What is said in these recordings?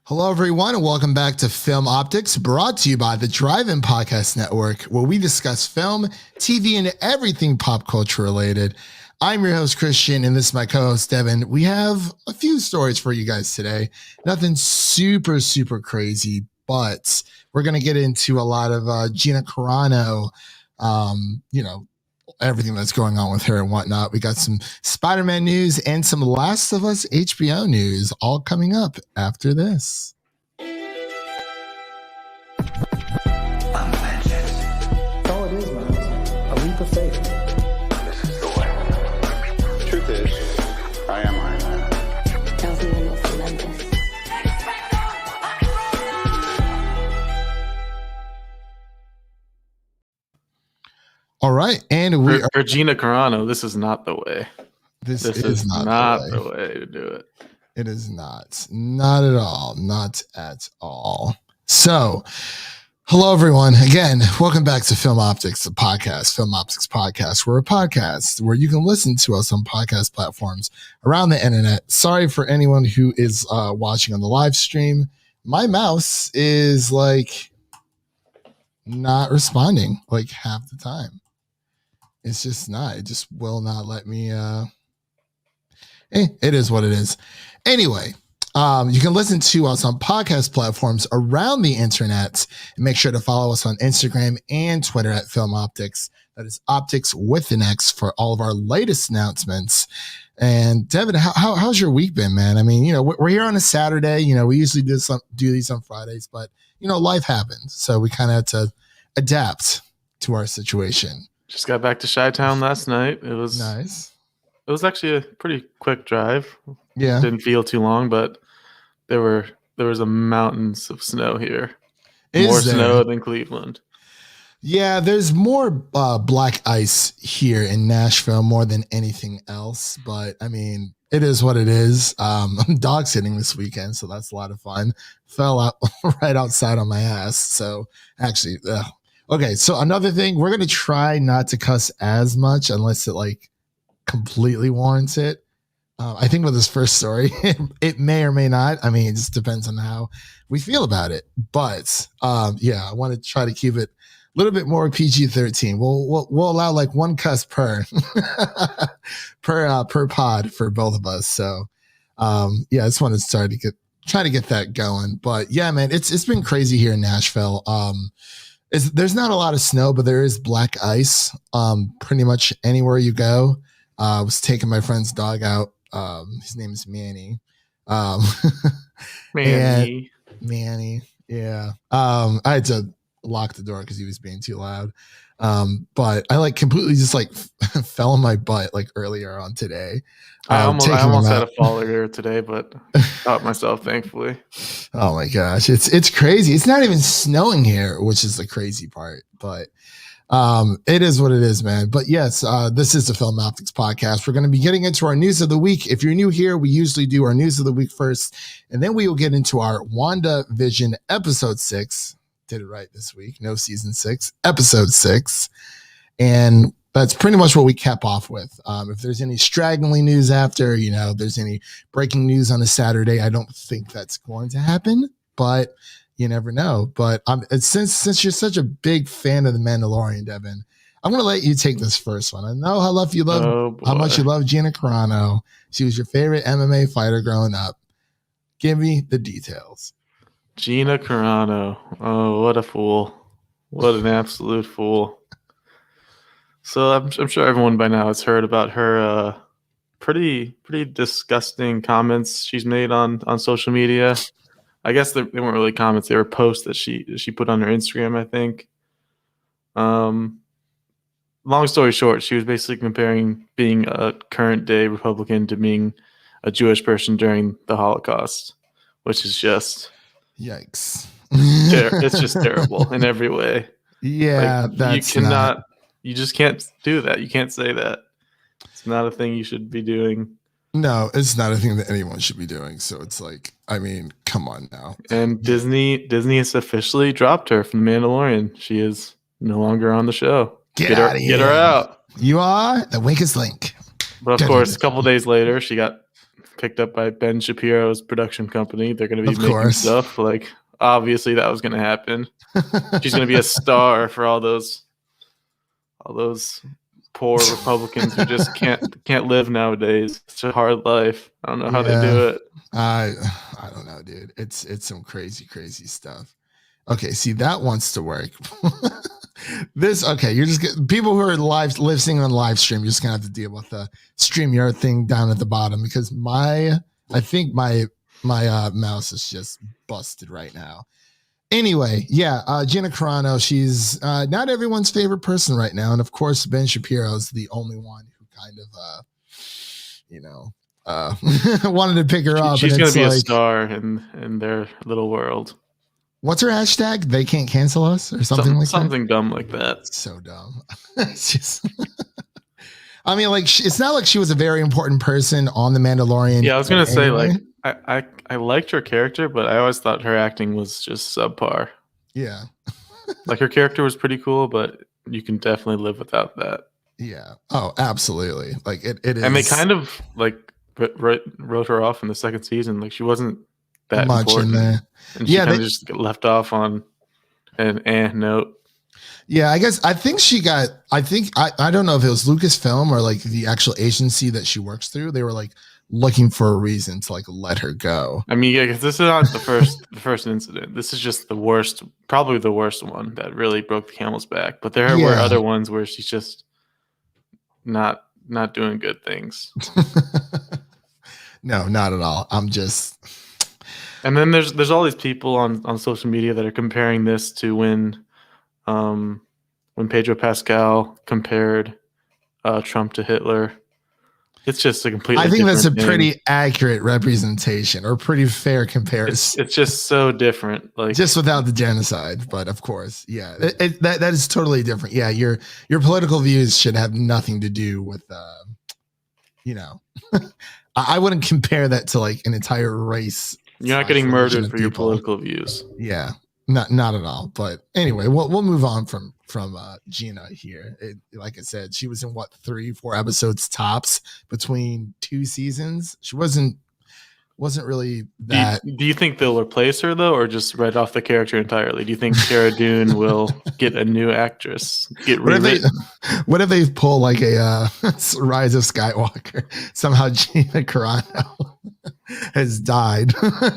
Hello, everyone, and welcome back to Film Optics, brought to you by the Drive-In Podcast Network, where we discuss film, TV, and everything pop culture related. I'm your host, Christian, and this is my co-host, Devin. We have a few stories for you guys today. Nothing super crazy, but we're going to get into a lot of Gina Carano, everything that's going on with her and whatnot. We got some Spider-Man news and some Last of Us HBO news all coming up after this. That's all it is, man. A leap of faith. This is the way. Truth is, I am Iron Man. Tells me you're most relentless. All right, and we for Gina Carano, this is not the way. This is not the way to do it. It is not at all. Not at all. So, hello, everyone. Again, welcome back to Film Optics, the podcast, Film Optics Podcast. We're a podcast where you can listen to us on podcast platforms around the internet. Sorry for anyone who is watching on the live stream. My mouse is not responding half the time. It's just not. It just will not let me. It is what it is. Anyway, you can listen to us on podcast platforms around the internet. And make sure to follow us on Instagram and Twitter at Film Optics. That is Optics with an X for all of our latest announcements. And Devin, how's your week been, man? I mean, we're here on a Saturday. We usually do these on Fridays, but life happened, so we kind of had to adapt to our situation. Just got back to Chi-Town last night. It was nice. It was actually a pretty quick drive. Yeah, didn't feel too long, but there was a mountains of snow here. More snow than Cleveland. Yeah, there's more black ice here in Nashville more than anything else. But I mean, it is what it is. I'm dog sitting this weekend, so that's a lot of fun. Fell out right outside on my ass. So actually, okay. So another thing, we're gonna try not to cuss as much unless it completely warrants it. I think with this first story, it may or may not. I mean, it just depends on how we feel about it. But I want to try to keep it a little bit more PG-13. We'll allow one cuss per per pod for both of us. So I just want to try to get that going. But yeah, man, it's been crazy here in Nashville. There's not a lot of snow, but there is black ice pretty much anywhere you go. I was taking my friend's dog out. His name is Manny. Manny. Yeah. I had to lock the door because he was being too loud. But I completely just fell on my butt earlier on today. I almost had a fall earlier today, but caught myself, thankfully. Oh my gosh, it's crazy. It's not even snowing here, which is the crazy part. But it is what it is, man. But yes, this is the Film Optics Podcast. We're going to be getting into our news of the week. If you're new here, we usually do our news of the week first, and then we will get into our Wandavision episode 6. Did it right this week. No season 6, episode 6. And that's pretty much what we cap off with. If there's any straggling news after, there's any breaking news on a Saturday, I don't think that's going to happen, but you never know. But since you're such a big fan of The Mandalorian, Devin, I'm going to let you take this first one. I know how much you love Gina Carano. She was your favorite MMA fighter growing up. Give me the details. Gina Carano. Oh, what a fool. What an absolute fool. So I'm sure everyone by now has heard about her pretty disgusting comments she's made on social media. I guess they weren't really comments; they were posts that she put on her Instagram, I think. Long story short, she was basically comparing being a current day Republican to being a Jewish person during the Holocaust, which is just yikes. It's just terrible in every way. Yeah, you just can't do that. You can't say that. It's not a thing you should be doing. No, it's not a thing that anyone should be doing. So it's come on now. And Disney has officially dropped her from The Mandalorian. She is no longer on the show. Get out of here. Get her out. You are the weakest link. But of course, a couple days later, she got picked up by Ben Shapiro's production company. They're going to be Of making course. stuff. Like, obviously, that was going to happen. She's going to be a star for all those poor Republicans who just can't live nowadays. It's a hard life. I don't know how they do it. I don't know, dude. It's some crazy stuff. Okay, see, that wants to work. You're just people who are listening on live stream, you're just gonna have to deal with the StreamYard thing down at the bottom because I think my mouse is just busted right now. Anyway, Gina Carano, she's not everyone's favorite person right now, and of course Ben Shapiro is the only one who kind of wanted to pick her up. She's gonna be a star in their little world. What's her hashtag? They can't cancel us or something like that? Something dumb like that. So dumb. It's just, I mean, like, it's not like she was a very important person on The Mandalorian. Yeah, I was going to say, like, I liked her character, but I always thought her acting was just subpar. Yeah. Like, her character was pretty cool, but you can definitely live without that. Yeah. Oh, absolutely. Like, it is. And they kind of, like, wrote her off in the second season. Like, she wasn't that much important. In there. And she kind of just got left off on an note. Yeah, I don't know if it was Lucasfilm or like the actual agency that she works through. They were like looking for a reason to like let her go. I mean, yeah, because this is not the first incident. This is just the worst, probably the worst one that really broke the camel's back. But there were other ones where she's just not doing good things. No, not at all. And then there's all these people on social media that are comparing this to when Pedro Pascal compared Trump to Hitler. It's just a completely. I think that's a thing. pretty accurate representation or pretty fair comparison. It's just so different, like just without the genocide. But of course, yeah, that is totally different. Yeah, your political views should have nothing to do with, I wouldn't compare that to like an entire race. You're not getting murdered for your political views. Yeah, not at all. But anyway, we'll move on from Gina here. Like I said, she was in 3-4 episodes tops between 2 seasons. She wasn't really that. Do you think they'll replace her though, or just write off the character entirely? Do you think Cara Dune will get a new actress? What if they pull like a Rise of Skywalker? Somehow Gina Carano has died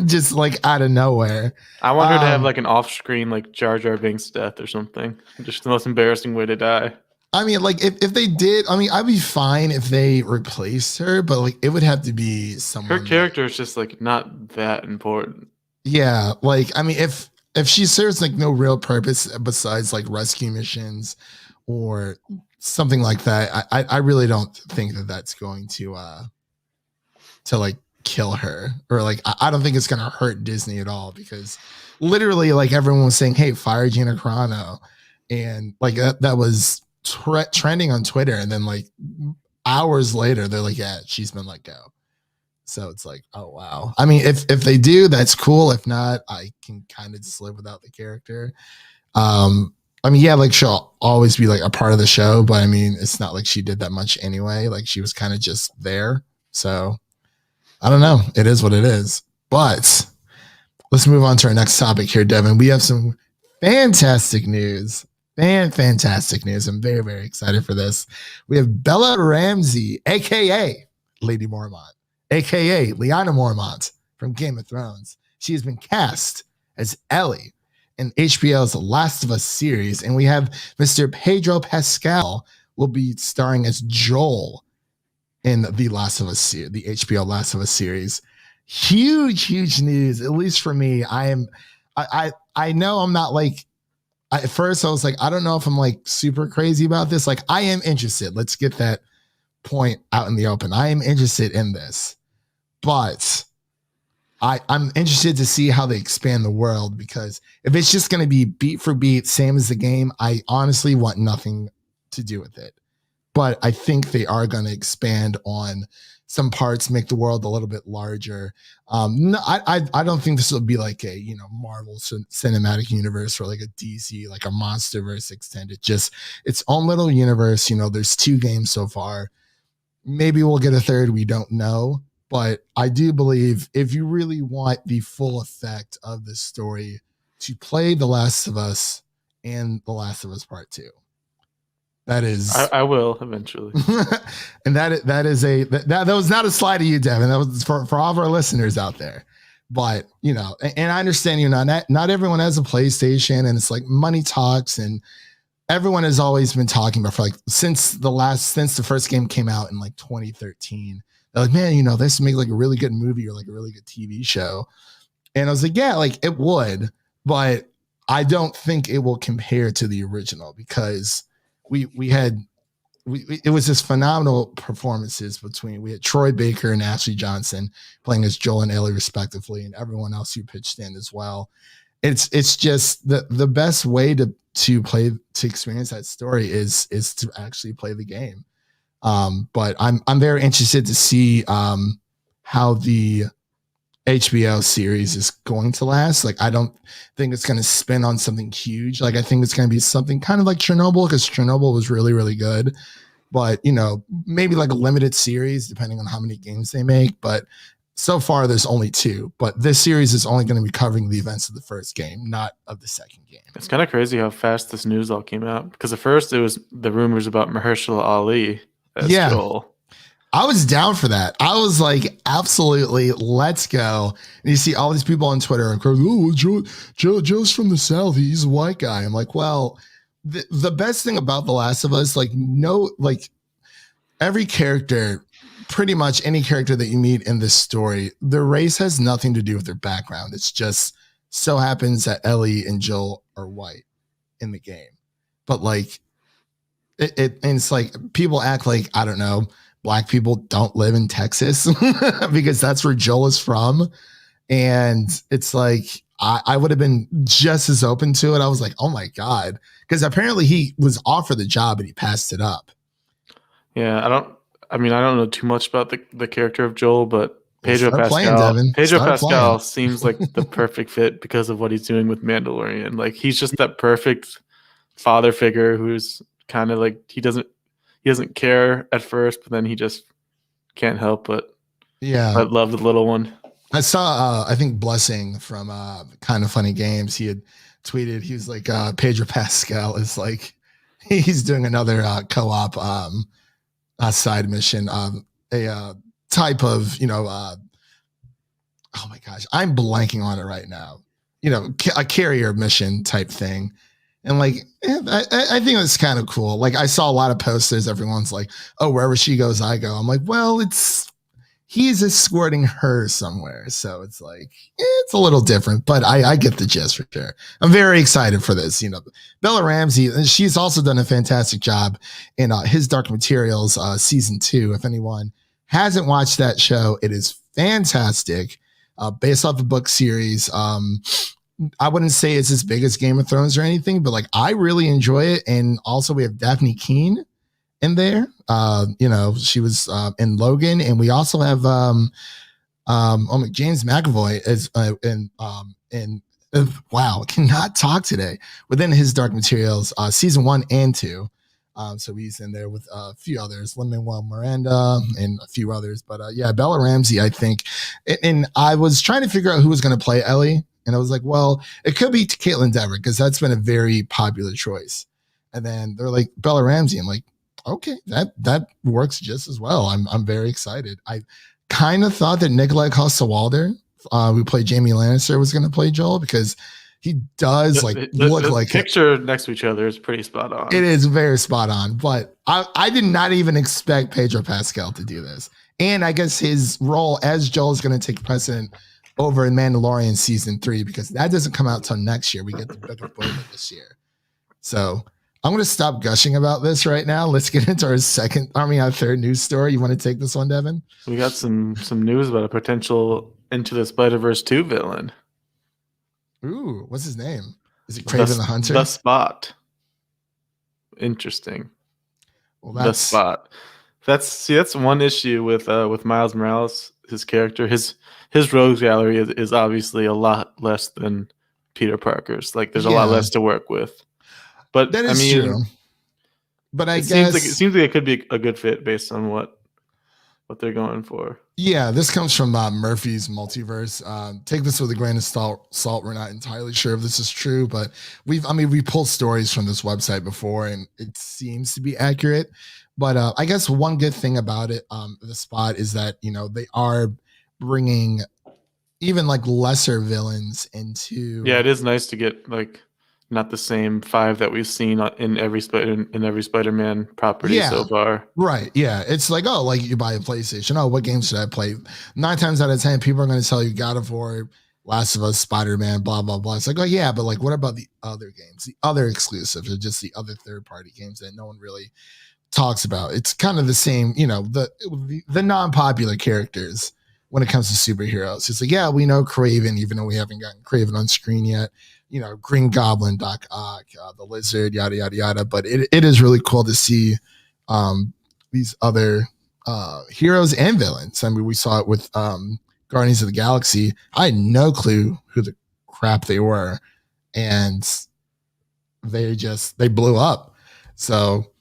just like out of nowhere. I want her to have like an off-screen like Jar Jar Binks death or something. Just the most embarrassing way to die. I mean, like if they did, I mean, I'd be fine if they replaced her, but like it would have to be someone. Her character is just like not that important. Yeah, like I mean, if she serves like no real purpose besides like rescue missions or something like that, I really don't think that's going to like kill her, or like I don't think it's gonna hurt Disney at all, because literally like everyone was saying, hey, fire Gina Carano, and like that was trending on Twitter, and then like hours later they're like, yeah, she's been let go. So it's like, oh wow. I mean, if they do, that's cool. If not, I can kind of just live without the character. I mean, yeah, like she'll always be like a part of the show, but I mean, it's not like she did that much anyway. Like she was kind of just there. So I don't know. It is what it is. But let's move on to our next topic here, Devin. We have some fantastic news. Fantastic news. I'm very, very excited for this. We have Bella Ramsey, aka Lady Mormont, aka Lyanna Mormont from Game of Thrones. She has been cast as Ellie in HBO's Last of Us series, and we have Mr. Pedro Pascal will be starring as Joel in the Last of Us the HBO Last of Us series. Huge news, at least for me. I know I'm not like, at first I was like, I don't know if I'm like super crazy about this. Like I am interested. Let's get that point out in the open. I am interested in this, but I'm interested to see how they expand the world, because if it's just going to be beat for beat, same as the game, I honestly want nothing to do with it. But I think they are going to expand on some parts, make the world a little bit larger. No, I don't think this will be like a Marvel cinematic universe or like a DC, like a MonsterVerse extended. Just its own little universe. There's 2 games so far. Maybe we'll get a third. We don't know. But I do believe if you really want the full effect of this story, to play The Last of Us and The Last of Us Part 2. That is, I will eventually. and that was not a slide at you, Devin. That was for all of our listeners out there. But and I understand not everyone has a PlayStation, and it's like money talks, and everyone has always been talking about since the first game came out in like 2013. They're like, man, this would make like a really good movie or like a really good TV show. And I was like, yeah, like it would, but I don't think it will compare to the original because it was just phenomenal performances we had Troy Baker and Ashley Johnson playing as Joel and Ellie respectively, and everyone else who pitched in as well. It's just the best way to experience that story is to actually play the game. But I'm very interested to see how the HBO series is going to last. Like, I don't think it's going to spin on something huge. Like, I think it's going to be something kind of like Chernobyl, because Chernobyl was really, really good. But, maybe like a limited series, depending on how many games they make. But so far, there's only 2. But this series is only going to be covering the events of the first game, not of the second game. It's kind of crazy how fast this news all came out. Because at first, it was the rumors about Mahershala Ali as Joel. I was down for that. I was like, absolutely, let's go. And you see all these people on Twitter and oh, Joe's from the South. He's a white guy. I'm like, well, the best thing about The Last of Us, every character, pretty much any character that you meet in this story, their race has nothing to do with their background. It's just so happens that Ellie and Joel are white in the game. But like, and it's like people act like, I don't know, Black people don't live in Texas because that's where Joel is from. And it's like, I would have been just as open to it. I was like, oh my God. Because apparently he was offered the job and he passed it up. Yeah, I don't know too much about the character of Joel, but Pedro Pascal seems like the perfect fit because of what he's doing with Mandalorian. Like, he's just that perfect father figure who's kind of like, he doesn't care at first, but then he just can't help but love the little one. I saw I think Blessing from Kind of Funny Games. He had tweeted, he was like, Pedro Pascal is like, he's doing another co-op side mission, a type of oh my gosh, I'm blanking on it right now, a carrier mission type thing. And like, I think it's kind of cool. Like, I saw a lot of posters. Everyone's like, oh, wherever she goes, I go. I'm like, well, he's escorting her somewhere. So it's like, it's a little different, but I get the gist for sure. I'm very excited for this. Bella Ramsey, she's also done a fantastic job in His Dark Materials season 2. If anyone hasn't watched that show, it is fantastic. Based off the book series. I wouldn't say it's as big as Game of Thrones or anything, but like, I really enjoy it. And also we have Daphne Keane in there. She was in Logan, and we also have James McAvoy as wow, cannot talk today, within His Dark Materials season 1 and 2. So he's in there with a few others, Lin-Manuel Miranda and a few others. But Bella Ramsey, I think. And I was trying to figure out who was going to play Ellie. And I was like, well, it could be Caitlin Dever, because that's been a very popular choice. And then they're like, Bella Ramsey. I'm like, okay, that works just as well. I'm very excited. I kind of thought that Nikolai Coster-Waldau, who played Jaime Lannister, was going to play Joel, because he does look like picture next to each other is pretty spot on. It is very spot on. But I did not even expect Pedro Pascal to do this. And I guess his role as Joel is going to take precedent over in Mandalorian season 3, because that doesn't come out till next year. We get the Book of Boba this year. So I'm going to stop gushing about this right now. Let's get into our third news story. You want to take this one, Devin? We got some news about a potential Into the Spider-Verse 2 villain. Ooh, what's his name? Is it Kraven the Hunter? The Spot. Interesting. Well, The Spot. That's one issue with Miles Morales. His character, his rogues gallery is obviously a lot less than Peter Parker's. Like, there's a lot less to work with. But that is true. But I guess it seems like it could be a good fit based on what what they're going for. Yeah, this comes from Murphy's Multiverse. Take this with a grain of salt. We're not entirely sure if this is true, but we pulled stories from this website before, and it seems to be accurate. But I guess one good thing about it, the spot, is that they are bringing even like lesser villains into. Yeah, it is nice to get like not the same 5 that we've seen in every Spider-Man property so far. Right. Yeah. It's like, oh, like you buy a PlayStation. Oh, what game should I play? 9 times out of 10, people are going to tell you God of War, Last of Us, Spider-Man, blah, blah, blah. It's like, oh, yeah, but like, what about the other games, the other exclusives, or just the other third-party games that no one really talks about? It's kind of the same, the non-popular characters when it comes to superheroes. It's like, yeah, we know Kraven, even though we haven't gotten Kraven on screen yet. Green Goblin, Doc Ock, the Lizard, yada, yada, yada. But it is really cool to see these other heroes and villains. I mean, we saw it with Guardians of the Galaxy. I had no clue who the crap they were. And they blew up. So,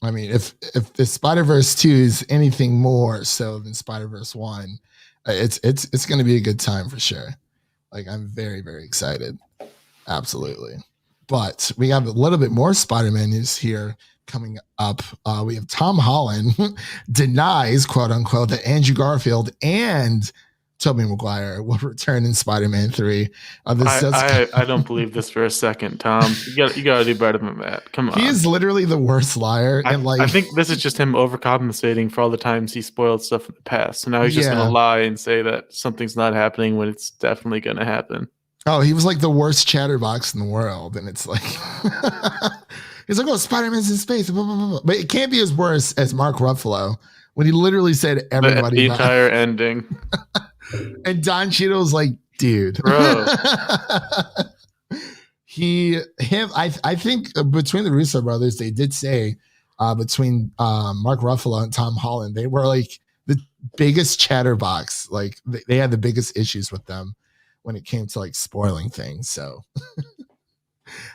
I mean, if the Spider-Verse 2 is anything more so than Spider-Verse 1, it's going to be a good time for sure. Like, I'm very, very excited. Absolutely. But we have a little bit more Spider-Man news here coming up. We have Tom Holland denies, quote unquote, that Andrew Garfield and Tobey Maguire will return in Spider-Man 3. I don't believe this for a second, Tom. You gotta do better than that. Come on. He is literally the worst liar. I think this is just him overcompensating for all the times he spoiled stuff in the past. So now he's just gonna lie and say that something's not happening when it's definitely gonna happen. Oh, he was like the worst chatterbox in the world. And it's like, he's like, oh, Spider-Man's in space. Blah, blah, blah. But it can't be as worse as Mark Ruffalo when he literally said everybody. The entire ending. And Don Cheadle's like, dude. Bro. I think between the Russo brothers, they did say between Mark Ruffalo and Tom Holland, they were like the biggest chatterbox. Like they had the biggest issues with them when it came to like spoiling things. So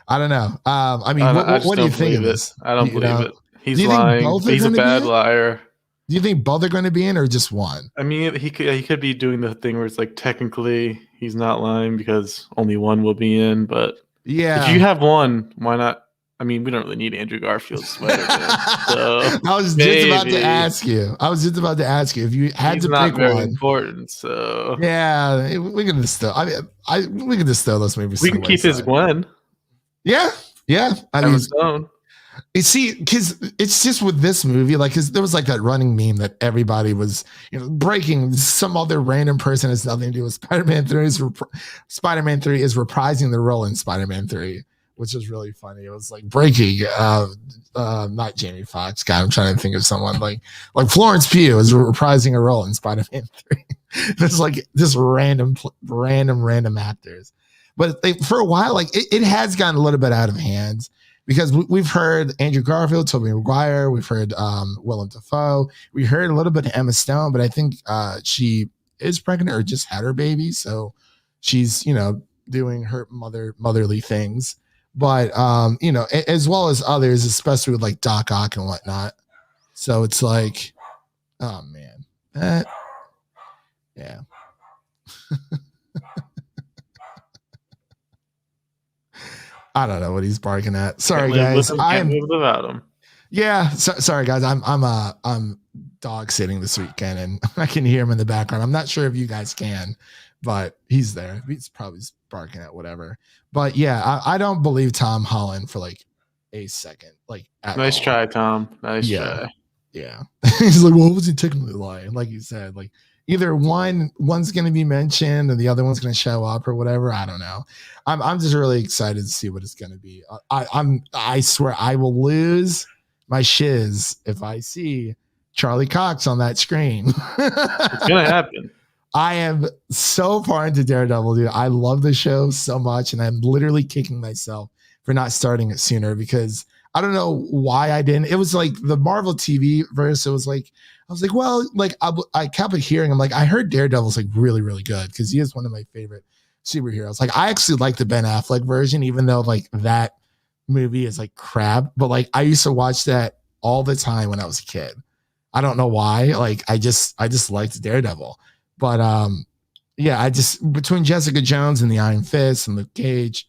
I don't know. I mean, what do you think of this? I don't believe it. He's lying. He's a bad liar. Do you think both are going to be in or just one? I mean, he could be doing the thing where it's like technically he's not lying because only one will be in. But yeah, if you have one, why not? I mean, we don't really need Andrew Garfield's Spider-Man. So I was just about to ask you. If you had to pick one. Important. So yeah, we can just throw. We can just throw this maybe. We can keep his Gwen. Yeah. I mean, you see, because it's just with this movie, like, because there was like that running meme that everybody was, breaking. Some other random person has nothing to do with Spider-Man 3. Spider-Man 3 is reprising the role in Spider-Man 3, which is really funny. It was like breaking, not Jamie Foxx. God, I'm trying to think of someone like Florence Pugh is reprising a role in Spider-Man 3. There's like just random actors, but for a while, like it has gotten a little bit out of hand. Because we've heard Andrew Garfield, Tobey Maguire, we've heard Willem Dafoe, we heard a little bit of Emma Stone, but I think she is pregnant or just had her baby, so she's doing her motherly things, but as well as others, especially with like Doc Ock and whatnot. So it's like, oh man, yeah. I don't know what he's barking at. Sorry, guys. Can't live without him. Yeah, sorry, guys. I'm dog sitting this weekend, and I can hear him in the background. I'm not sure if you guys can, but he's there. He's probably barking at whatever. But yeah, I don't believe Tom Holland for like a second. Like, nice try, Tom. Nice try. Yeah. He's like, well, was he technically lying? Like you said, like either one's going to be mentioned and the other one's going to show up or whatever. I don't know. I'm just really excited to see what it's going to be. I swear I will lose my shiz if I see Charlie Cox on that screen. It's going to happen. I am so far into Daredevil, dude. I love the show so much, and I'm literally kicking myself for not starting it sooner because I don't know why I didn't. It was like the Marvel TV verse. It was like, I was like, well, like I kept hearing, I'm like, I heard Daredevil's like really, really good because he is one of my favorite superheroes. Like I actually like the Ben Affleck version, even though like that movie is like crap. But like I used to watch that all the time when I was a kid. I don't know why. Like I just liked Daredevil. But yeah, I just between Jessica Jones and the Iron Fist and Luke Cage,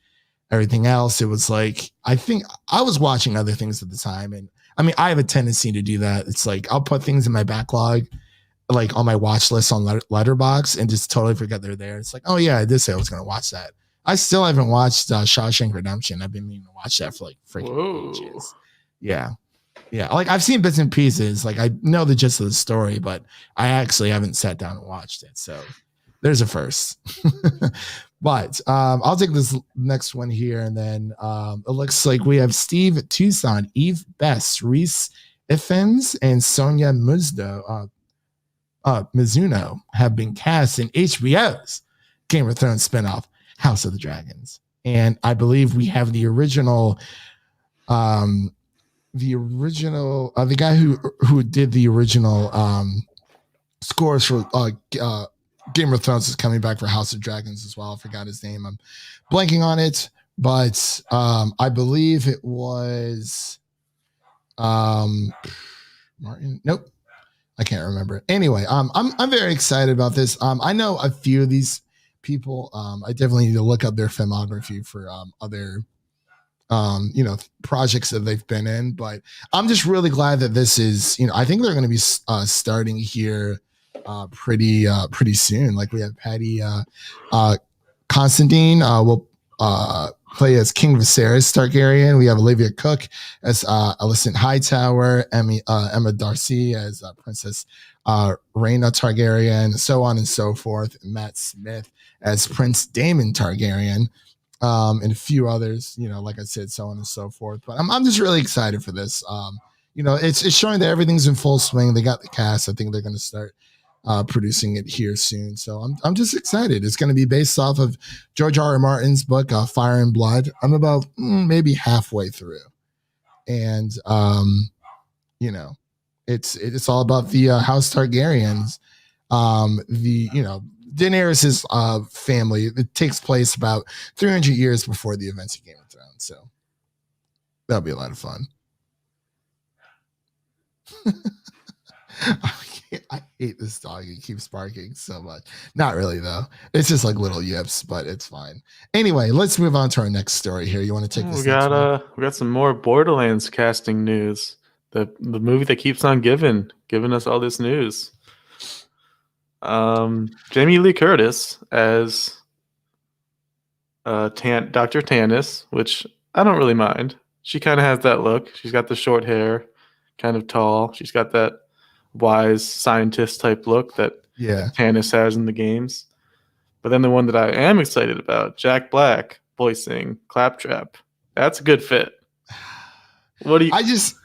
everything else, it was like I think I was watching other things at the time. And I mean, I have a tendency to do that. It's like I'll put things in my backlog, like on my watch list on Letterbox, and just totally forget they're there. It's like, oh yeah, I did say I was gonna watch that. I still haven't watched Shawshank Redemption. I've been meaning to watch that for like freaking ages. Yeah. Yeah. Like I've seen bits and pieces. Like I know the gist of the story, but I actually haven't sat down and watched it. So there's a first. But I'll take this next one here. And then it looks like we have Steve Tucson, Eve Bess, Reese Ifans, and Sonia Mizuno have been cast in HBO's Game of Thrones spinoff, House of the Dragons. And I believe we have the original, the guy who did the original scores for Game of Thrones is coming back for House of Dragons as well. I forgot his name. I'm blanking on it, but I believe it was Martin. Nope. I can't remember. Anyway, I'm very excited about this. I know a few of these people. I definitely need to look up their filmography for other projects that they've been in. But I'm just really glad that this is, I think they're going to be starting here pretty soon. Like we have Patty Constantine will play as King Viserys Targaryen. We have Olivia Cook as Alicent Hightower, Emma Darcy as Princess Rhaena Targaryen, so on and so forth. Matt Smith as Prince Daemon Targaryen, and a few others, like I said, so on and so forth. But I'm just really excited for this. It's showing that everything's in full swing. They got the cast. I think they're going to start producing it here soon. So I'm just excited. It's going to be based off of George R.R. Martin's book, Fire and Blood. I'm about maybe halfway through. And, it's all about the House Targaryens. Daenerys' family. It takes place about 300 years before the events of Game of Thrones. So that'll be a lot of fun. I hate this dog. It keeps barking so much. Not really, though. It's just like little yips, but it's fine. Anyway, let's move on to our next story here. You want to take this? We got some more Borderlands casting news. The movie that keeps on giving us all this news. Jamie Lee Curtis as Dr. Tannis, which I don't really mind. She kind of has that look. She's got the short hair, kind of tall. She's got that wise scientist type look that Tannis has in the games. But then the one that I am excited about, Jack Black voicing Claptrap. That's a good fit. What do you? It's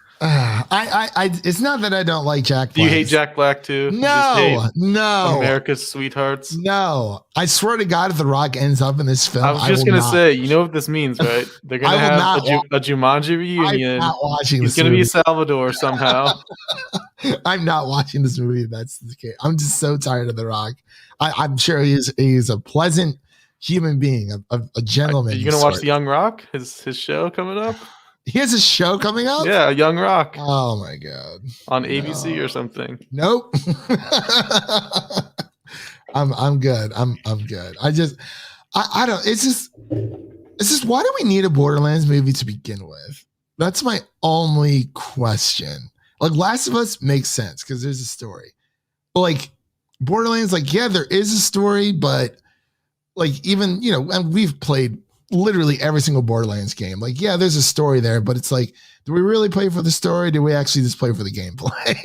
not that I don't like Jack Black. Do you hate Jack Black too? No. America's sweethearts. No. I swear to God, if The Rock ends up in this film, I was just going to say, you know what this means, right? They're going to have a Jumanji reunion. I'm not watching this movie. He's going to be Salvador somehow. I'm not watching this movie if that's the case. I'm just so tired of The Rock. I'm sure he's a pleasant human being, a gentleman. Are you going to watch The Young Rock, his show coming up? He has a show coming up? Yeah, Young Rock. Oh my God. On ABC or something. Nope. I'm good. I'm good. I don't, it's just why do we need a Borderlands movie to begin with? That's my only question. Like Last of Us makes sense because there's a story. But like Borderlands, like, yeah, there is a story, but like even, and we've played literally every single Borderlands game. Like, yeah, there's a story there, but it's like, do we really play for the story? Do we actually just play for the gameplay?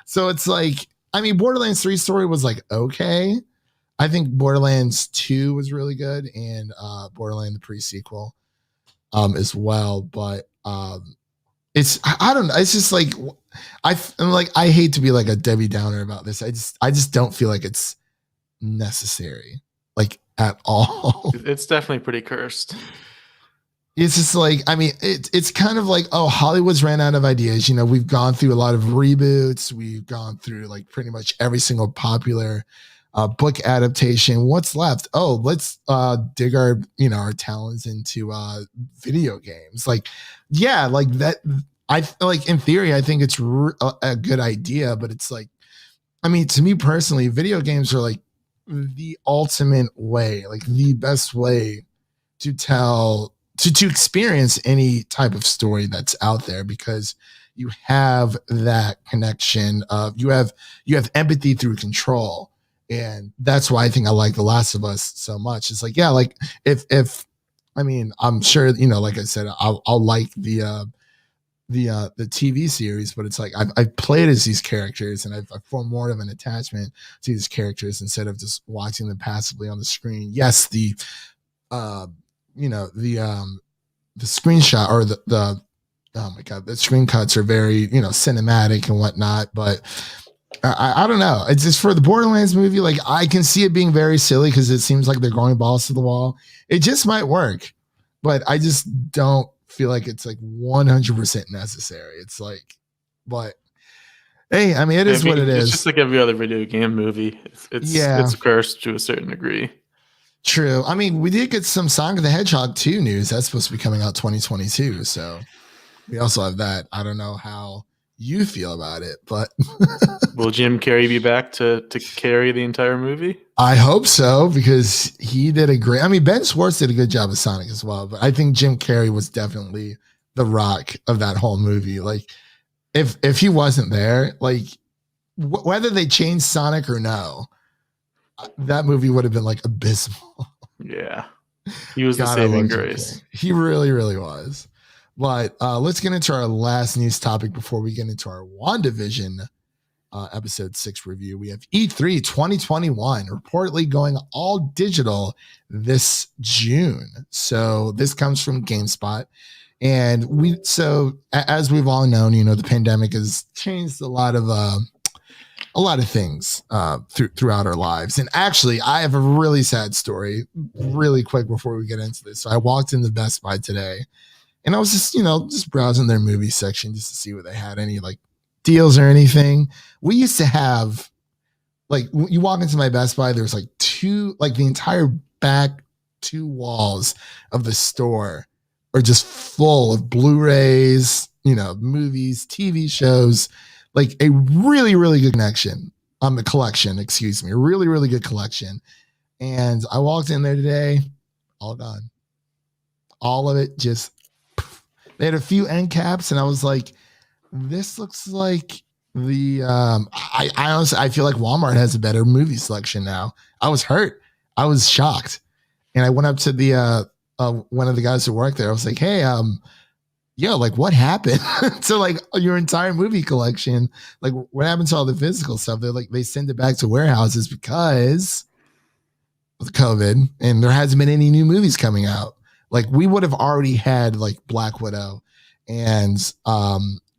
So it's like, I mean, Borderlands 3 story was like, okay. I think Borderlands 2 was really good, and Borderlands the pre-sequel as well. But I don't know. It's just like, I hate to be like a Debbie Downer about this. I just don't feel like it's necessary, like at all. It's definitely pretty cursed. It's just like, I mean, it's kind of like, oh, Hollywood's ran out of ideas. We've gone through a lot of reboots. We've gone through like pretty much every single popular book adaptation. What's left? Oh, let's dig our talents into video games. Like, yeah, like that. like in theory, I think it's a good idea, but it's like, I mean, to me personally, video games are like the ultimate way, like the best way to tell to experience any type of story that's out there, because you have that connection of you have empathy through control. And that's why I think I like The Last of Us so much. It's like, yeah, like if I mean, I'm sure, like I said, I'll like the TV series, but it's like I've played as these characters, and I've formed more of an attachment to these characters instead of just watching them passively on the screen. Yes, the screenshot or the oh my god, the screen cuts are very cinematic and whatnot, but I don't know. It's just for the Borderlands movie. Like, I can see it being very silly because it seems like they're going balls to the wall. It just might work, but I just don't feel like it's like 100% necessary. It's like, but hey, I mean, it is what it is. It's just like every other video game movie. It's cursed to a certain degree. True. I mean, we did get some Sonic the Hedgehog 2 news. That's supposed to be coming out 2022. So we also have that. I don't know how you feel about it, but will Jim Carrey be back to carry the entire movie? I hope so, because he did a great, I mean, Ben Schwartz did a good job of Sonic as well, but I think Jim Carrey was definitely the rock of that whole movie. Like, if he wasn't there, like whether they changed Sonic or no, that movie would have been like abysmal. Yeah. He was the saving grace. He really, really was. But let's get into our last news topic before we get into our WandaVision episode 6 review. We have E3 2021 reportedly going all digital this June. So this comes from GameSpot. And as we've all known, the pandemic has changed a lot of things throughout our lives. And actually, I have a really sad story really quick before we get into this. So I walked into Best Buy today, and I was just browsing their movie section just to see what they had, any like deals or anything. We used to have, like, you walk into my Best Buy, there's like the entire back 2 walls of the store are just full of Blu-rays, movies, TV shows, like a really, really good collection, a really, really good collection. And I walked in there today, all gone. All of it just, they had a few end caps, and I was like, this looks like I honestly, I feel like Walmart has a better movie selection now. I was hurt. I was shocked. And I went up to the one of the guys who worked there. I was like, hey, like, what happened to like your entire movie collection? Like, what happened to all the physical stuff? They're like, they send it back to warehouses because of COVID, and there hasn't been any new movies coming out. Like, we would have already had like Black Widow and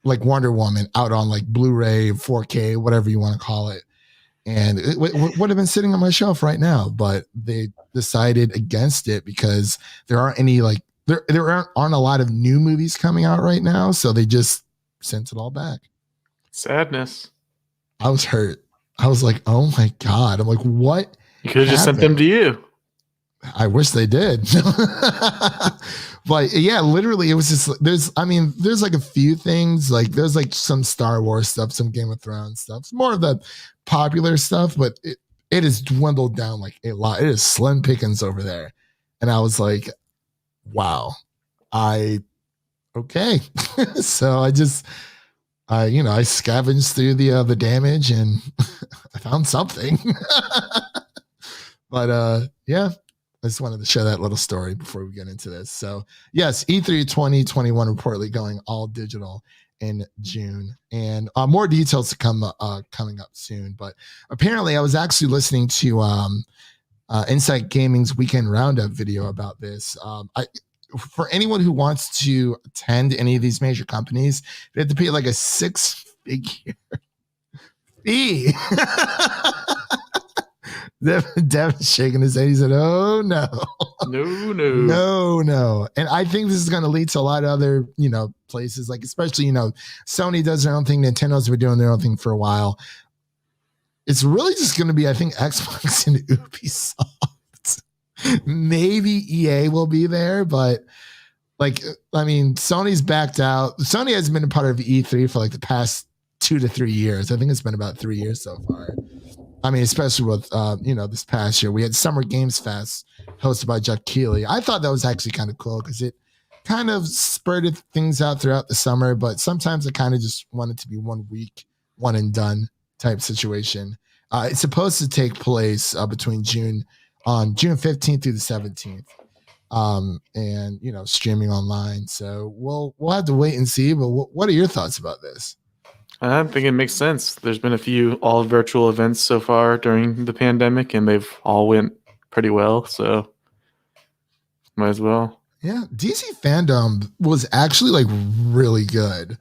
like Wonder Woman out on like Blu-ray, 4K, whatever you want to call it. And it would have been sitting on my shelf right now, but they decided against it because there aren't any like, there aren't a lot of new movies coming out right now. So they just sent it all back. Sadness. I was hurt. I was like, oh my God. I'm like, what? You could have just sent them to you. I wish they did. But yeah, literally it was just, there's like a few things, like there's like some Star Wars stuff, some Game of Thrones stuff, more of the popular stuff, but it has dwindled down like a lot. It is slim pickings over there. And I was like, wow, okay. So I scavenged through the damage, and I found something. But yeah, I just wanted to share that little story before we get into this. So yes, E3 2021 reportedly going all digital in June, and more details to come coming up soon. But apparently I was actually listening to Insight Gaming's Weekend Roundup video about this. For anyone who wants to attend any of these major companies, they have to pay like a 6-figure fee. Devin's shaking his head. He said, oh, no. No. And I think this is going to lead to a lot of other, places, like especially, Sony does their own thing. Nintendo's been doing their own thing for a while. It's really just going to be, I think, Xbox and Ubisoft. Maybe EA will be there, but Like, I mean, Sony's backed out. Sony has been a part of E3 for like the past 2 to 3 years. I think it's been about 3 years so far. I mean, especially with this past year, we had Summer Games Fest hosted by Jeff Keighley. I thought that was actually kind of cool because it kind of spurted things out throughout the summer, but sometimes I kind of just wanted to be 1 week, one and done type situation. It's supposed to take place between June 15th through the 17th. And streaming online. So we'll have to wait and see. But what are your thoughts about this? I think it makes sense. There's been a few all virtual events so far during the pandemic, and they've all went pretty well. So might as well. Yeah, DC fandom was actually like really good.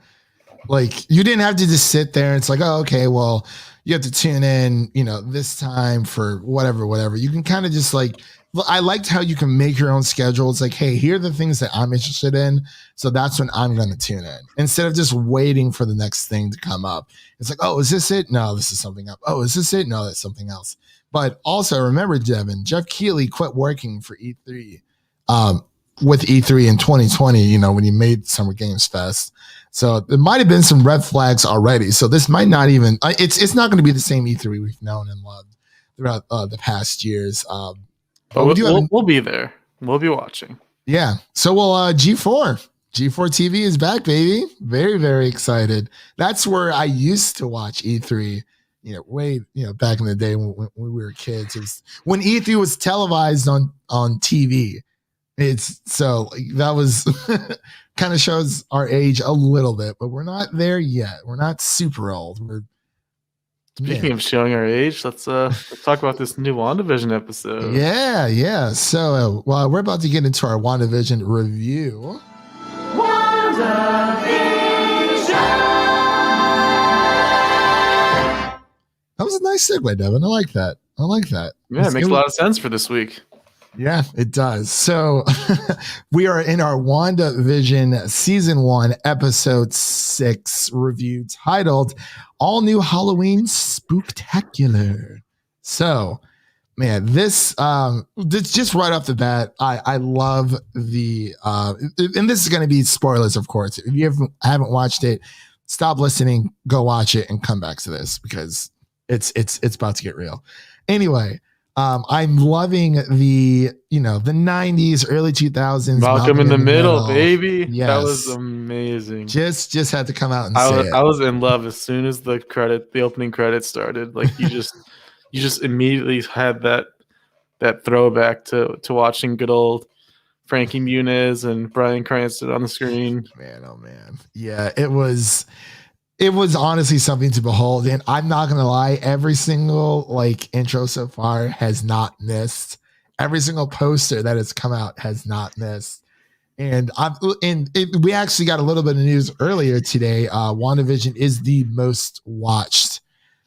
Like you didn't have to just sit there and it's like, oh, okay, well, you have to tune in, this time for whatever. You can kind of just like, I liked how you can make your own schedule. It's like, hey, here are the things that I'm interested in. So that's when I'm going to tune in instead of just waiting for the next thing to come up. It's like, oh, is this it? No, this is something up. Oh, is this it? No, that's something else. But also remember, Devin, Jeff Keighley quit working for E3 with E3 in 2020, when he made Summer Games Fest. So there might have been some red flags already. So this might not even, it's not going to be the same E3 we've known and loved throughout the past years. But we'll be there. We'll be watching. Yeah. So we'll G4 TV is back, baby. Very, very excited. That's where I used to watch E3. Back in the day when we were kids. It was when E3 was televised on TV. It's so that was kind of shows our age a little bit, but we're not there yet. We're not super old. Speaking of showing our age, let's talk about this new WandaVision episode. Yeah. So we're about to get into our WandaVision review. WandaVision! That was a nice segue, Devin. I like that. Yeah, it makes a lot of sense for this week. Yeah, it does. So we are in our WandaVision Season 1, Episode 6 review titled All New Halloween Spooktacular. So, man, this just right off the bat, I love the and this is going to be spoilers, of course. If you haven't watched it, stop listening, go watch it, and come back to this because it's about to get real. Anyway. I'm loving the 90s, early 2000s. Malcolm in the middle, baby. Yes. That was amazing. Just had to come out and say it. I was in love as soon as the opening credits started. Like you just immediately had that throwback to watching good old Frankie Muniz and Bryan Cranston on the screen. Man, oh man. Yeah, it was honestly something to behold. And I'm not going to lie, every single intro so far has not missed. Every single poster that has come out has not missed. And we actually got a little bit of news earlier today. WandaVision is the most watched,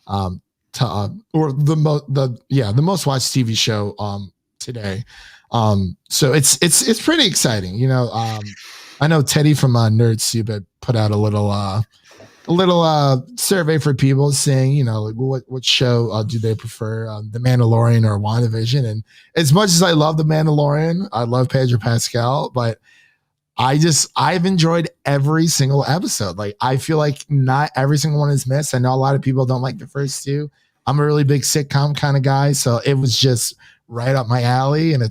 the most watched TV show today. So it's pretty exciting. I know Teddy from NerdStupid put out a little survey for people saying, what show do they prefer, The Mandalorian or WandaVision? And as much as I love The Mandalorian, I love Pedro Pascal, but I've enjoyed every single episode. Like, I feel like not every single one is missed. I know a lot of people don't like the first two. I'm a really big sitcom kind of guy, so it was just right up my alley. And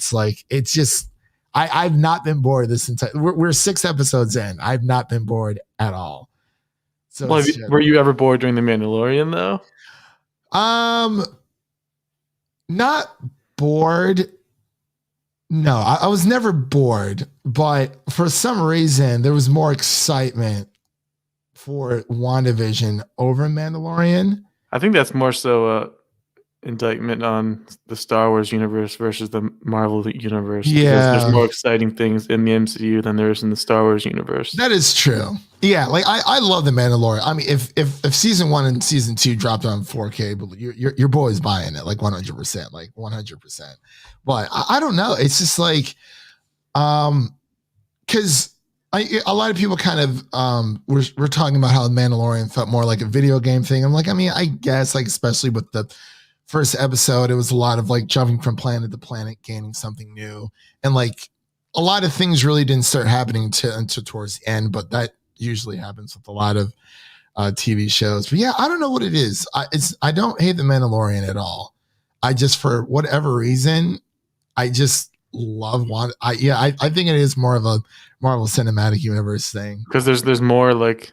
I've not been bored this entire. We're 6 episodes in. I've not been bored at all. So were you ever bored during The Mandalorian though? Not bored. No, I was never bored, but for some reason there was more excitement for WandaVision over Mandalorian. I think that's more so indictment on the Star Wars universe versus the Marvel universe. Yeah, there's more exciting things in the MCU than there is in the Star Wars universe. That is true. Yeah, I love the Mandalorian. I mean, if season 1 and season 2 dropped on 4K, but your boy's buying it 100%, 100%. But I don't know. It's just because a lot of people kind of we're talking about how the Mandalorian felt more like a video game thing. I'm like, I mean, I guess especially with the first episode, it was a lot of jumping from planet to planet, gaining something new, and a lot of things really didn't start happening until towards the end, but that usually happens with a lot of TV shows. But yeah, I don't know what it is. I don't hate The Mandalorian at all. I just, for whatever reason, I just love Wanda. I think it is more of a Marvel Cinematic Universe thing. Because there's more like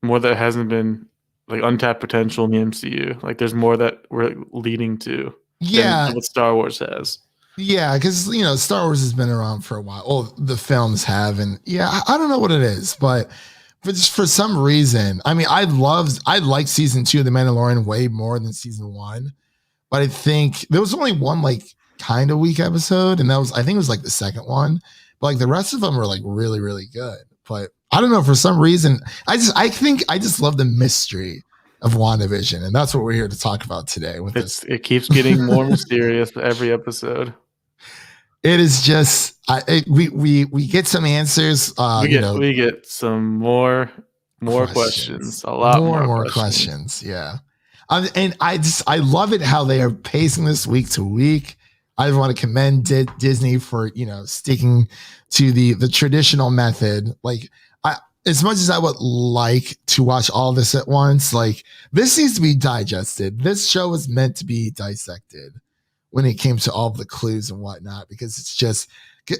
more that hasn't been like untapped potential in the MCU. Like there's more that we're leading to. Than what Star Wars has. Yeah, because Star Wars has been around for a while. Oh, the films have, and I don't know what it is, but just for some reason, I mean, I like season 2 of The Mandalorian way more than season 1, but I think there was only one like kind of weak episode, and I think it was like the second one, but like the rest of them were like really, really good. But I don't know, for some reason, I think I just love the mystery of WandaVision, and that's what we're here to talk about today. With this, it keeps getting more mysterious every episode. It is just we get some answers. We get some more questions. A lot more questions. Yeah, and I love it how they are pacing this week to week. I want to commend Disney for sticking to the traditional method. Like as much as I would like to watch all this at once, like this needs to be digested. This show was meant to be dissected when it came to all the clues and whatnot, because it's just,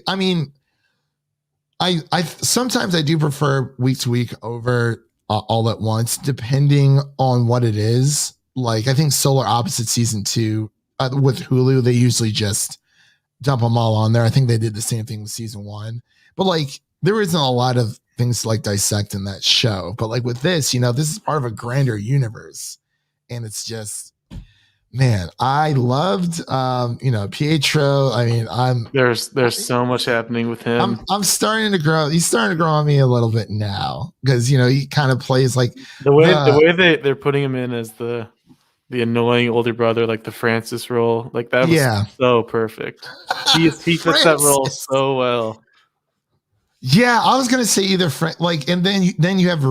I mean, I sometimes I do prefer week to week over all at once, depending on what it is. Like I think Solar Opposite season 2 with Hulu, they usually just dump them all on there. I think they did the same thing with season 1, but like there isn't a lot of things to like dissect in that show. But like with this, this is part of a grander universe, and it's just, man, I loved Pietro. I mean, there's so much happening with him. I'm starting to grow. He's starting to grow on me a little bit now, because he kind of plays like the way they're putting him in as the annoying older brother, like the Francis role, like that was so perfect. He fits that role so well. Yeah, I was gonna say either and then you have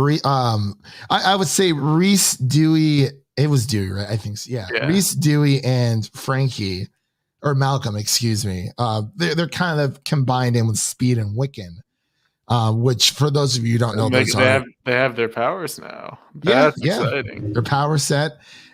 I would say Reese, Dewey. It was Dewey, right? I think so. Yeah. Reese, Dewey, and Frankie, or Malcolm, excuse me. They're kind of combined in with Speed and Wiccan, which for those of you who don't know, they have their powers now. That's exciting. Their power set.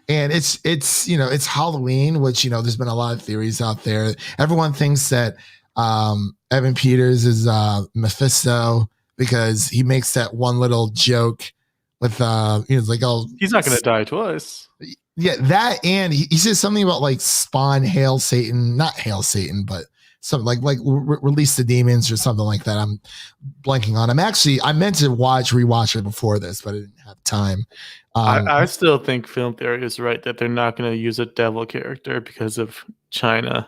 And it's Halloween, which there's been a lot of theories out there. Everyone thinks that Evan Peters is Mephisto because he makes that one little joke with like, oh, he's not gonna die twice. Yeah, that, and he says something about like spawn hail Satan, not hail Satan, but something like release the demons or something like that. I'm blanking on. I meant to rewatch it before this, but I didn't have time. I still think film theory is right that they're not going to use a devil character because of China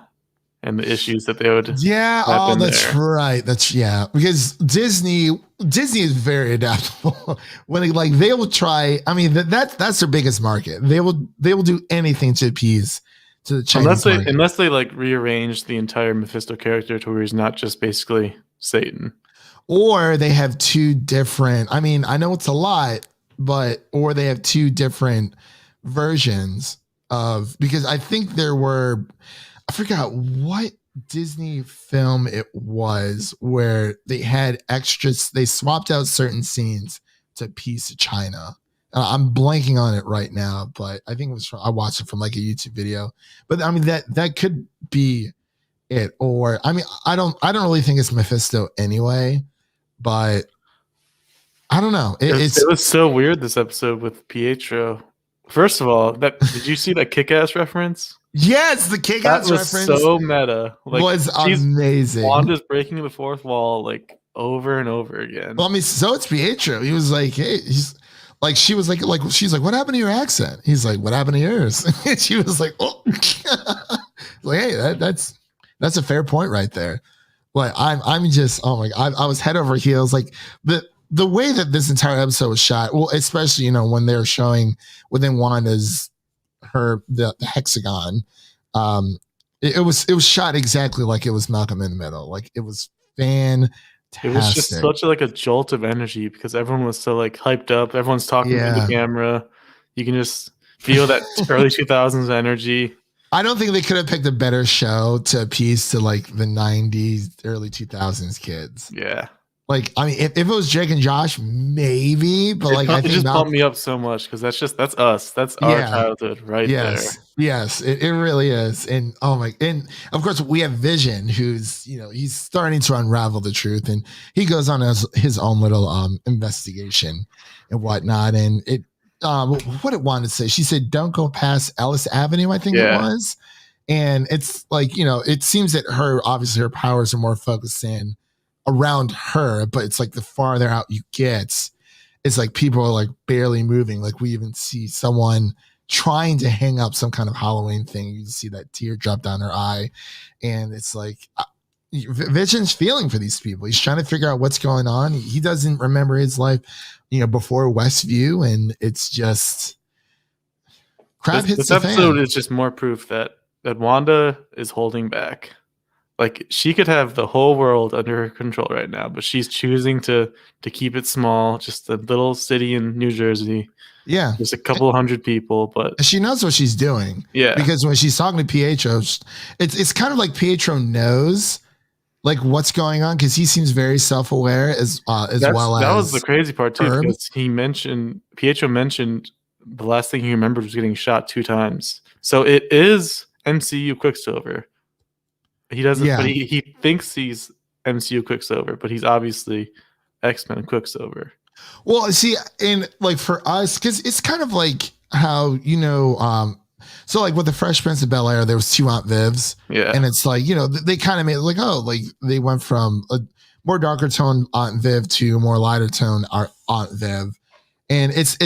and the issues that they would. Yeah, that's right. Because Disney is very adaptable. When they will try. I mean, that's their biggest market. They will do anything to appease to the Chinese market. Unless they like rearrange the entire Mephisto character to where he's not just basically Satan. Or they have two different. I mean, I know it's a lot, or they have two different versions of, because I think there were. I forgot what Disney film it was where they had extras. They swapped out certain scenes to appease China. I'm blanking on it right now, but I think it was I watched it from like a YouTube video. But I mean that could be it. Or I mean I don't really think it's Mephisto anyway. But I don't know. It was so weird this episode with Pietro. First of all, did you see that Kick-Ass reference? Yes, the Kick-Ass reference. So meta. Like, was amazing. Wanda's breaking the fourth wall like over and over again. Well, I mean, so it's Pietro. He was like, hey, she's like, what happened to your accent? He's like, what happened to yours? And she was like, oh, like, hey, that's a fair point right there. Like, I'm just, oh my God, I was head over heels. Like the way that this entire episode was shot, well, especially, when they're showing within Wanda's, the hexagon, it was shot exactly like it was Malcolm in the Middle. Like it was fantastic. It was just such a jolt of energy because everyone was so like hyped up. Everyone's talking to the camera. You can just feel that early 2000s energy. I don't think they could have picked a better show to appease to like the 90s, early 2000s kids. Yeah. Like, I mean, if it was Jake and Josh, maybe, but like, I It think just pumped me up so much because that's us. That's our childhood right there. Yes, it really is. And and of course we have Vision, who's he's starting to unravel the truth, and he goes on his own little investigation and whatnot. And it what it wanted to say, she said, "Don't go past Ellis Avenue," I think it was. And it's like, it seems that obviously her powers are more focused in around her, but it's like the farther out you get, it's like people are like barely moving. Like we even see someone trying to hang up some kind of Halloween thing. You see that tear drop down her eye, and it's like Vision's feeling for these people. He's trying to figure out what's going on. He doesn't remember his life, before Westview, and it's just crap hits this the episode fan. is just more proof that Wanda is holding back. Like she could have the whole world under her control right now, but she's choosing to keep it small, just a little city in New Jersey. Yeah. Just a couple hundred people, but she knows what she's doing. Yeah. Because when she's talking to Pietro, it's kind of like Pietro knows like what's going on, because he seems very self-aware as well as that was the crazy part too, Herb. because Pietro mentioned the last thing he remembered was getting shot 2 times. So it is MCU Quicksilver. He doesn't, but he thinks he's MCU Quicksilver, but he's obviously X-Men Quicksilver. Well, see, and like for us, because it's kind of like how, so like with the Fresh Prince of Bel-Air, there was 2 Aunt Vivs. Yeah. And it's like, they kind of made it like, like they went from a more darker tone Aunt Viv to a more lighter tone Aunt Viv. And it's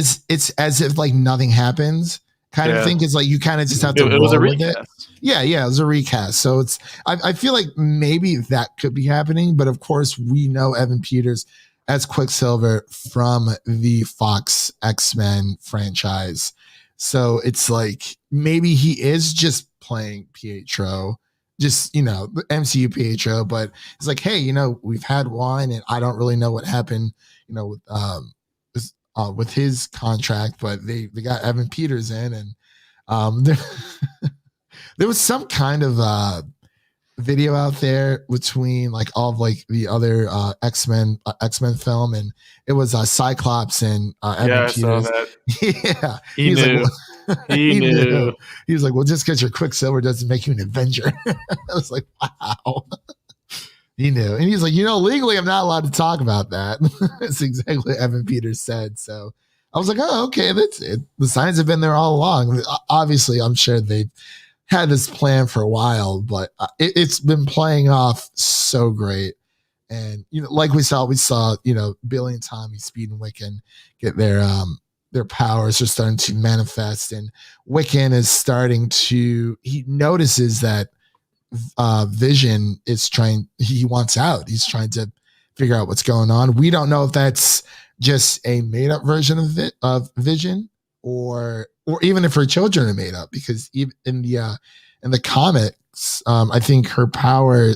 as if like nothing happens kind of thing. It's like you kind of just have to roll with it. Yeah, it was a recast. So I feel like maybe that could be happening, but of course we know Evan Peters as Quicksilver from the Fox X-Men franchise. So it's like maybe he is just playing Pietro, just the MCU Pietro, but it's like, hey, we've had one, and I don't really know what happened, with his contract, but they got Evan Peters in, and there was some kind of video out there between like all of like the other X-Men film, and it was Cyclops and Evan Peters. I saw that. Yeah, he knew. Like, he knew. He was like, well, just because you're Quicksilver doesn't make you an Avenger. I was like, wow. He knew, and he's like, legally I'm not allowed to talk about that. That's exactly what Evan Peters said. So I was like, oh, okay, that's it. The signs have been there all along. Obviously, I'm sure they've had this plan for a while, but it's been playing off so great. And like we saw, Billy and Tommy, Speed and Wiccan get their powers are starting to manifest, and Wiccan is he notices that Vision is he wants out. He's trying to figure out what's going on. We don't know if that's just a made up version of Vision, or even if her children are made up, because even in the comics, I think her power,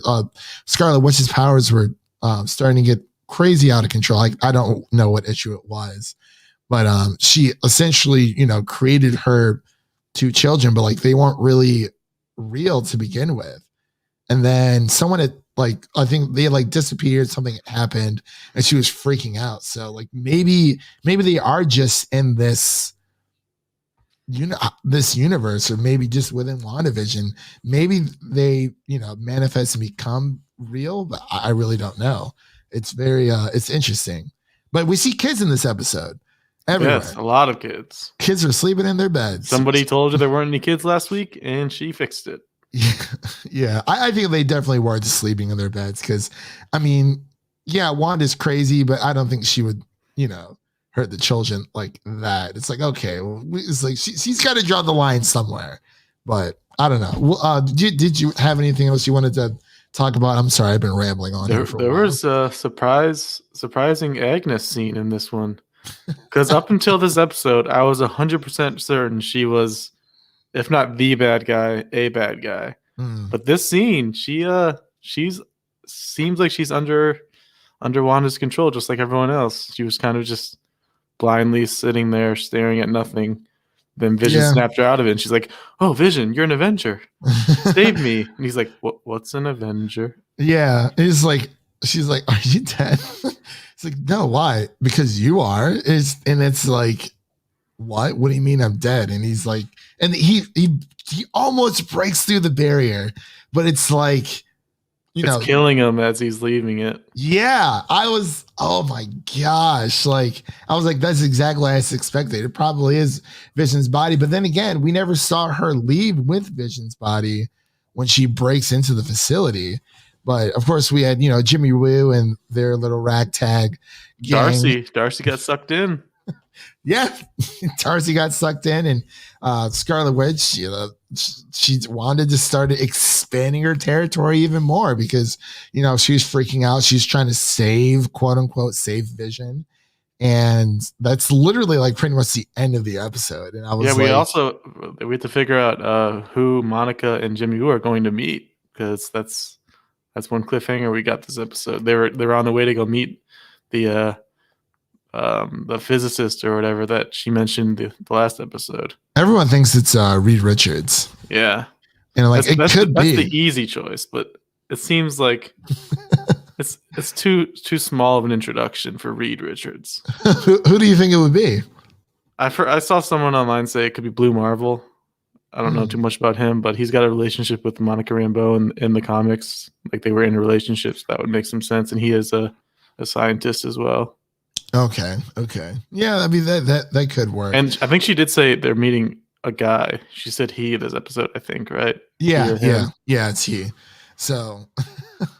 Scarlet Witch's powers were starting to get crazy out of control. I don't know what issue it was, but she essentially, created her 2 children, but like they weren't really real to begin with. And then someone had I think they had disappeared, something had happened, and she was freaking out. So like maybe they are just in this universe, or maybe just within WandaVision, maybe they manifest and become real, but I really don't know. It's very it's interesting. But we see kids in this episode everywhere. Yes, a lot of kids. Kids are sleeping in their beds. Somebody told you there weren't any kids last week, and she fixed it. Yeah, I think they definitely were just sleeping in their beds, because I mean, yeah, Wanda's crazy, but I don't think she would hurt the children like that. It's like, okay, well, it's like she's got to draw the line somewhere, but I don't know. Did you have anything else you wanted to talk about? I'm sorry, I've been rambling on here for a while. There was a surprising Agnes scene in this one, because up until this episode, I was 100% certain she was, if not the bad guy, a bad guy. But this scene, she's seems like she's under Wanda's control, just like everyone else. She was kind of just blindly sitting there staring at nothing, Then Vision Yeah. snapped her out of it, and she's like, "Oh, Vision, you're an Avenger. Save me!" And he's like, "What's an Avenger?" Yeah, it's like she's like, "Are you dead?" It's like, "No, why? Because you are." It's like, "What? What do you mean I'm dead?" And he's like, and he almost breaks through the barrier, but it's like, It's killing him as he's leaving it. Yeah, oh my gosh. Like, I was like, that's exactly what I expected. It probably is Vision's body. But then again, we never saw her leave with Vision's body when she breaks into the facility. But of course, we had, Jimmy Woo and their little ragtag gang. Darcy got sucked in. Yeah, Darcy got sucked in, and Scarlet Witch, she wanted to start expanding her territory even more because, she was freaking out. She's trying to save, quote unquote, save Vision. And that's literally like pretty much the end of the episode. And I was we have to figure out who Monica and Jimmy Woo are going to meet, because that's one cliffhanger we got this episode. They were on the way to go meet the physicist or whatever that she mentioned the last episode. Everyone thinks it's Reed Richards. Yeah, and like that's the easy choice, but it seems like it's too small of an introduction for Reed Richards. Who do you think it would be? I saw someone online say it could be Blue Marvel. I don't know too much about him, but he's got a relationship with Monica Rambeau in the comics. Like, they were in relationships. That would make some sense, and he is a scientist as well. Okay. Yeah, I mean that could work. And I think she did say they're meeting a guy. She said he this episode, I think, right? Yeah, it's he. So,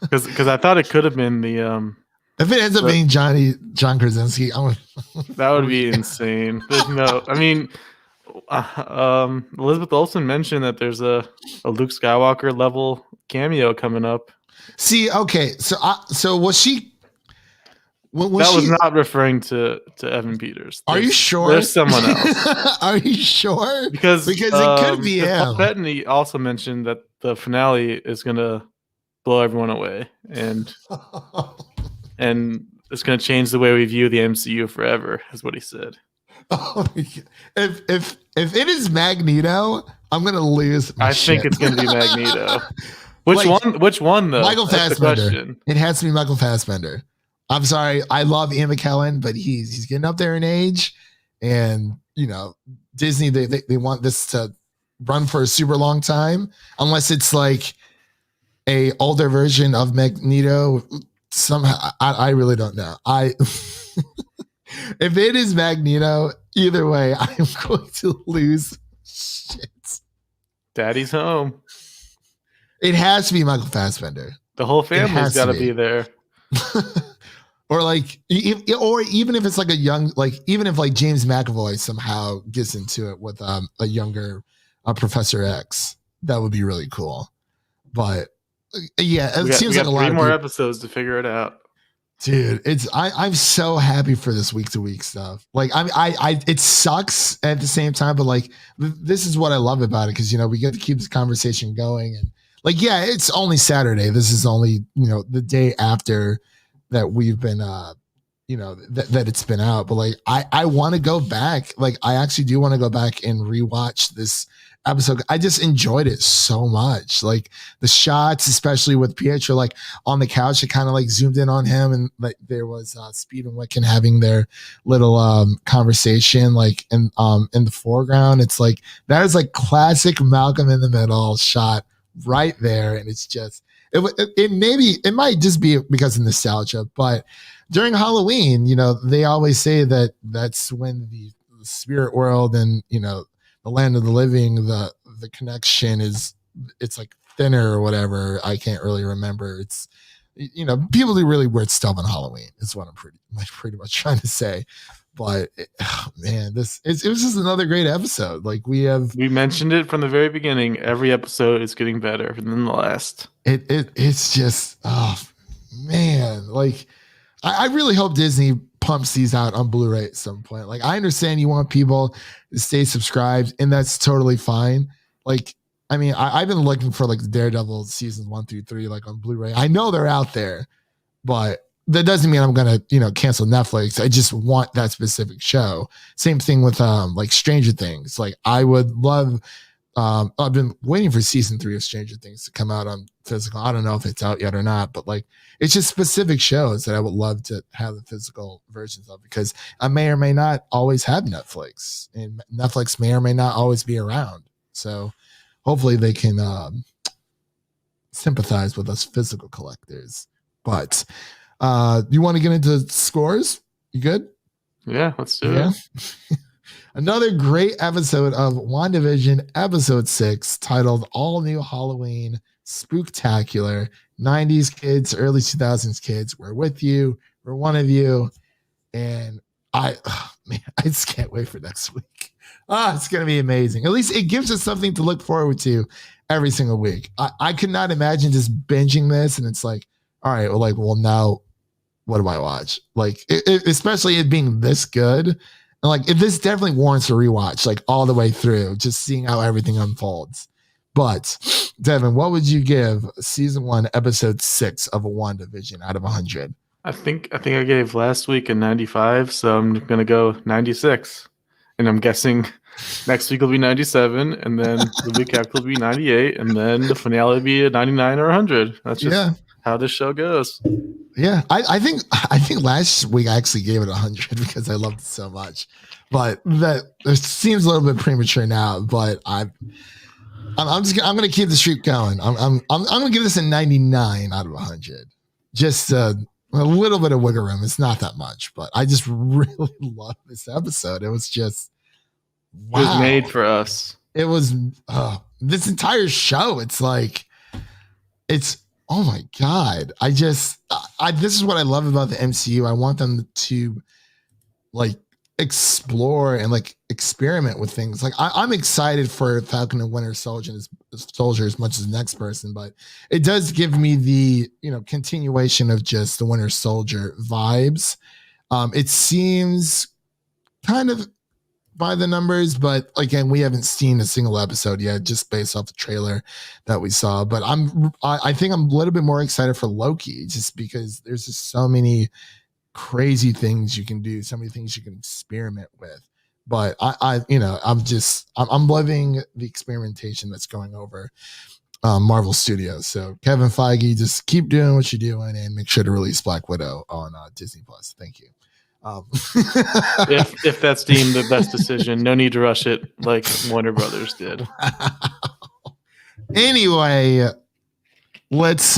because I thought it could have been the if it ends up being John Krasinski, that would be insane. There's no, I mean, Elizabeth Olsen mentioned that there's a Luke Skywalker level cameo coming up. See, okay, so was she? That was not referring to Evan Peters. Are you sure? There's someone else. Are you sure? Because it could be him. Bettany also mentioned that the finale is going to blow everyone away, and it's going to change the way we view the MCU forever, is what he said. Oh, if it is Magneto, I'm going to lose. I think it's going to be Magneto. Which one though? Michael Fassbender. It has to be Michael Fassbender. I'm sorry, I love Ian McKellen, but he's getting up there in age, and Disney they want this to run for a super long time, unless it's like a older version of Magneto. Somehow, I really don't know. If it is Magneto, either way, I am going to lose shit. Daddy's home. It has to be Michael Fassbender. The whole family's got to be there. Or like, or even if it's like a young, like even if like James McAvoy somehow gets into it with a younger Professor X, that would be really cool. But yeah, it seems like a lot of 3 more episodes to figure it out. Dude, I'm so happy for this week to week stuff. Like, I it sucks at the same time, but like this is what I love about it, because we get to keep this conversation going, and like, yeah, it's only Saturday. This is only the day after that we've been that it's been out, but like I want to go back. Like, I actually do want to go back and rewatch this episode. I just enjoyed it so much. Like, the shots, especially with Pietro like on the couch, it kind of like zoomed in on him, and like there was Speed and Wiccan having their little conversation like in the foreground. It's like that is like classic Malcolm in the Middle shot right there, and it's just it might just be because of nostalgia, but during Halloween, they always say that that's when the spirit world and the land of the living, the connection it's like thinner or whatever. I can't really remember. It's people do really weird stuff on Halloween. Is what I'm pretty much trying to say. But man, it was just another great episode. Like, we mentioned it from the very beginning. Every episode is getting better than the last. It's just, oh man, like I really hope Disney pumps these out on Blu-ray at some point. Like, I understand you want people to stay subscribed, and that's totally fine. Like, I mean, I've been looking for like the Daredevil seasons 1 through 3 like on Blu-ray. I know they're out there, but that doesn't mean I'm gonna, cancel Netflix. I just want that specific show. Same thing with like Stranger Things. Like I would love. I've been waiting for season 3 of Stranger Things to come out on physical. I don't know if it's out yet or not, but like it's just specific shows that I would love to have the physical versions of, because I may or may not always have Netflix, and Netflix may or may not always be around. So hopefully they can sympathize with us physical collectors. But you want to get into scores? You good? Yeah, let's do it. Another great episode of WandaVision, episode 6, titled All New Halloween Spooktacular. 90s kids, early 2000s kids, we're with you. We're one of you. And I just can't wait for next week. It's going to be amazing. At least it gives us something to look forward to every single week. I could not imagine just binging this and it's like, all right, well, now what do I watch? Like, especially it being this good. And like, this definitely warrants a rewatch, like all the way through, just seeing how everything unfolds. But Devin, what would you give season 1, episode 6 of a WandaVision out of 100? I think I gave last week a 95, so I'm gonna go 96. And I'm guessing next week will be 97, and then the week after will be 98, and then the finale will be a 99 or 100. That's just how this show goes. Yeah, I think last week I actually gave it 100 because I loved it so much, but that it seems a little bit premature now. But I'm gonna keep the streak going. I'm gonna give this a 99 out of 100. Just a little bit of wiggle room. It's not that much, but I just really love this episode. It was just wow. It was made for us. It was this entire show. It's like oh my God. This is what I love about the MCU. I want them to like explore and like experiment with things. Like I'm excited for Falcon and Winter Soldier as much as the next person, but it does give me the, continuation of just the Winter Soldier vibes. It seems kind of by the numbers, but again, we haven't seen a single episode yet, just based off the trailer that we saw. But I think I'm a little bit more excited for Loki, just because there's just so many crazy things you can do, so many things you can experiment with. But I'm loving the experimentation that's going over Marvel Studios. So Kevin Feige, just keep doing what you're doing and make sure to release Black Widow on Disney Plus. Thank you. If that's deemed the best decision, no need to rush it like Warner Brothers did. Anyway, let's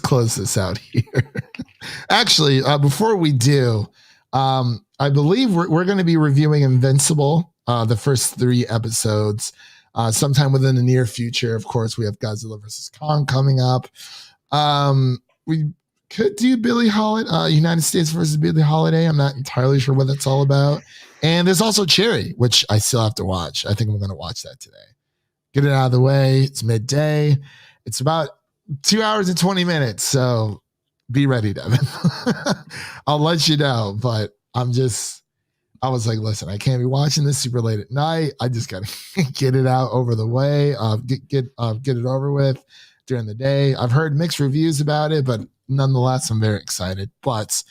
close this out here. Actually, before we do, I believe we're going to be reviewing Invincible, the first 3 episodes, sometime within the near future. Of course, we have Godzilla vs. Kong coming up. We could do Billie Holiday, United States versus Billie Holiday. I'm not entirely sure what that's all about. And there's also Cherry, which I still have to watch. I think I'm going to watch that today. Get it out of the way. It's midday. It's about 2 hours and 20 minutes. So be ready, Devin. I'll let you know. But I was like, listen, I can't be watching this super late at night. I just got to get it out over the way. Get it over with during the day. I've heard mixed reviews about it, but nonetheless, I'm very excited. But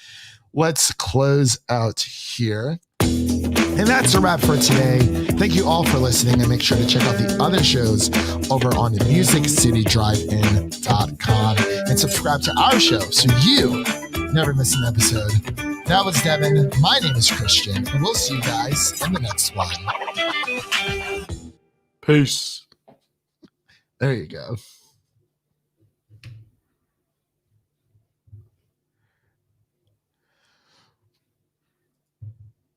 let's close out here. And that's a wrap for today. Thank you all for listening, and make sure to check out the other shows over on the musiccitydrivein.com and subscribe to our show so you never miss an episode. That was Devin. My name is Christian, and we'll see you guys in the next one. Peace. There you go.